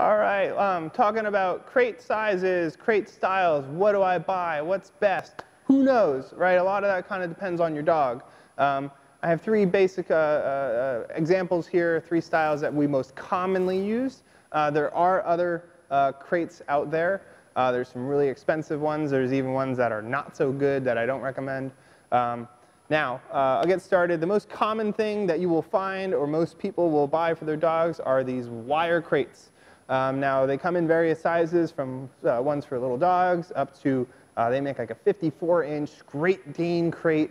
All right, talking about crate sizes, crate styles, what do I buy, what's best, who knows, right? A lot of that kind of depends on your dog. I have three basic examples here, three styles that we most commonly use. There are other crates out there. There's some really expensive ones. There's even ones that are not so good that I don't recommend. Now, I'll get started. The most common thing that you will find or most people will buy for their dogs are these wire crates. Now, they come in various sizes from ones for little dogs up to, they make like a 54-inch Great Dane crate,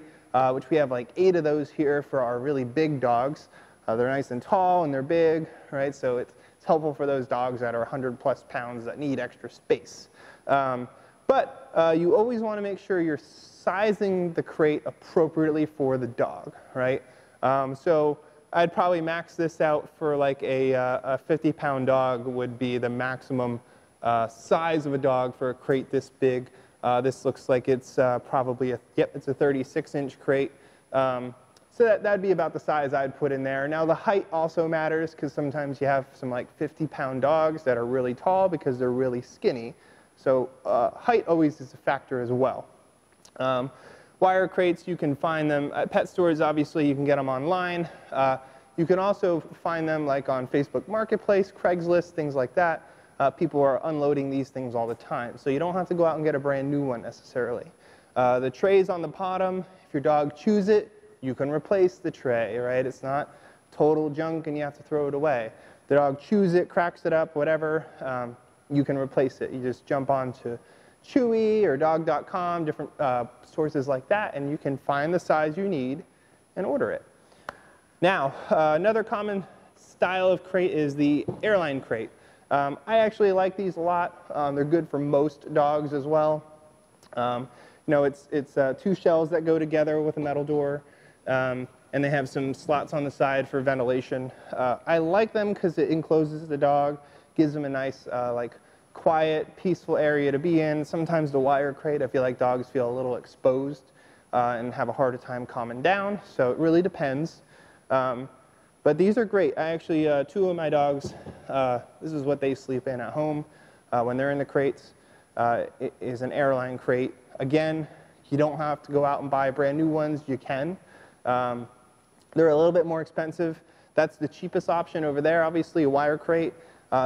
which we have like 8 of those here for our really big dogs. They're nice and tall and they're big, right? So it's helpful for those dogs that are 100+ pounds that need extra space. But you always want to make sure you're sizing the crate appropriately for the dog, right? So I'd probably max this out for like a 50-pound dog would be the maximum size of a dog for a crate this big. This looks like it's probably it's a 36-inch crate. So that'd be about the size I'd put in there. Now the height also matters because sometimes you have some like 50-pound dogs that are really tall because they're really skinny. So height always is a factor as well. Wire crates, you can find them at pet stores. Obviously, you can get them online. You can also find them like on Facebook Marketplace, Craigslist, things like that. People are unloading these things all the time. So you don't have to go out and get a brand new one necessarily. The trays on the bottom, if your dog chews it, you can replace the tray, right? It's not total junk and you have to throw it away. The dog chews it, cracks it up, whatever, you can replace it. You just jump onto Chewy or dog.com, different sources like that, and you can find the size you need and order it. Now, another common style of crate is the airline crate. I actually like these a lot. They're good for most dogs as well. You know, it's 2 shells that go together with a metal door, and they have some slots on the side for ventilation. I like them because it encloses the dog, gives them a nice, like, quiet, peaceful area to be in. Sometimes the wire crate, I feel like dogs feel a little exposed and have a harder time calming down, so it really depends. But these are great. I actually, 2 of my dogs, this is what they sleep in at home when they're in the crates. It is an airline crate. Again, you don't have to go out and buy brand new ones. You can. They're a little bit more expensive. That's the cheapest option over there, obviously, a wire crate.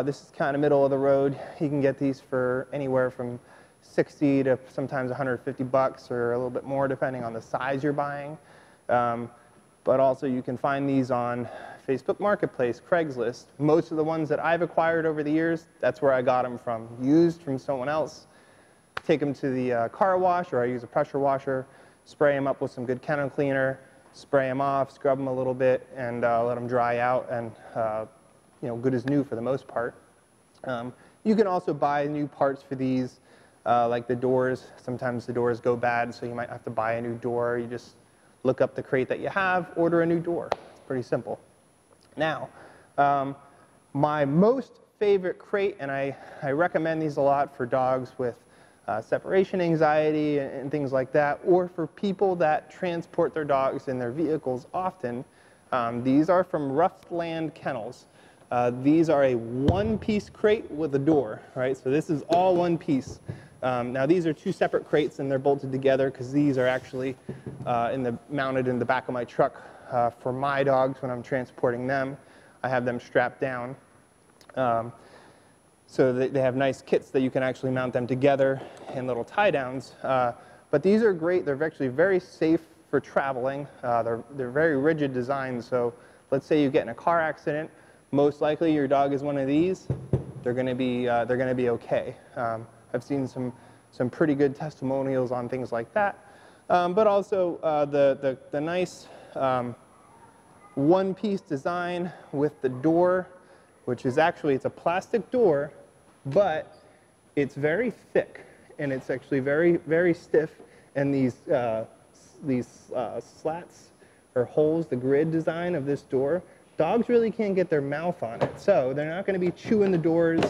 This is kind of middle of the road. You can get these for anywhere from 60 to sometimes 150 bucks or a little bit more depending on the size you're buying. But also you can find these on Facebook Marketplace, Craigslist. Most of the ones that I've acquired over the years, that's where I got them from, used from someone else. Take them to the car wash, or I use a pressure washer, spray them up with some good kennel cleaner, spray them off, scrub them a little bit, and let them dry out, and you know, good as new for the most part. You can also buy new parts for these, like the doors. Sometimes the doors go bad, so you might have to buy a new door. You just look up the crate that you have, order a new door. It's pretty simple. Now, my most favorite crate, and I recommend these a lot for dogs with separation anxiety and things like that, or for people that transport their dogs in their vehicles often. These are from Roughland Kennels. These are a 1-piece crate with a door, right? So this is all 1 piece. Now these are 2 separate crates and they're bolted together because these are actually mounted in the back of my truck for my dogs when I'm transporting them. I have them strapped down. So they have nice kits that you can actually mount them together in little tie downs. But these are great. They're actually very safe for traveling. They're very rigid designs. So let's say you get in a car accident. Most likely your dog is one of these. They're going to be okay. I've seen some pretty good testimonials on things like that. But also the nice 1-piece design with the door, which is actually, it's a plastic door, but it's very thick and it's actually very, very stiff. And these slats or holes, the grid design of this door, dogs really can't get their mouth on it. So they're not going to be chewing the doors.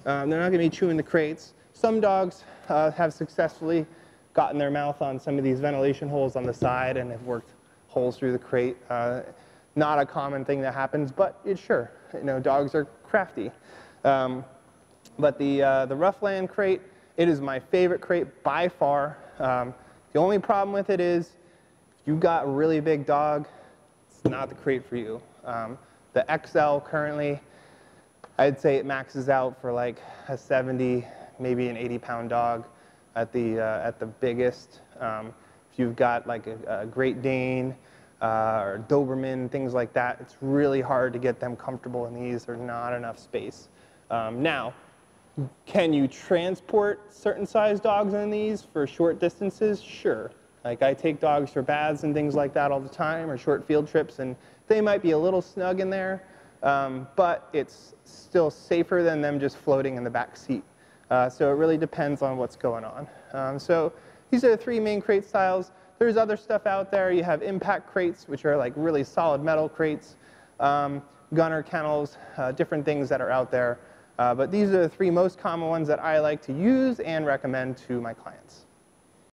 They're not going to be chewing the crates. Some dogs have successfully gotten their mouth on some of these ventilation holes on the side and have worked holes through the crate. Not a common thing that happens, but it's sure. You know, dogs are crafty. But the Roughland crate, it is my favorite crate by far. The only problem with it is if you've got a really big dog, it's not the crate for you. The XL currently, I'd say it maxes out for like a 70, maybe an 80-pound dog at the biggest. If you've got like a Great Dane or a Doberman, things like that, it's really hard to get them comfortable in these. There's not enough space. Now, can you transport certain size dogs in these for short distances? Sure. Like I take dogs for baths and things like that all the time, or short field trips, and they might be a little snug in there, but it's still safer than them just floating in the back seat. So it really depends on what's going on. So these are the three main crate styles. There's other stuff out there. You have impact crates, which are like really solid metal crates, gunner kennels, different things that are out there. But these are the three most common ones that I like to use and recommend to my clients.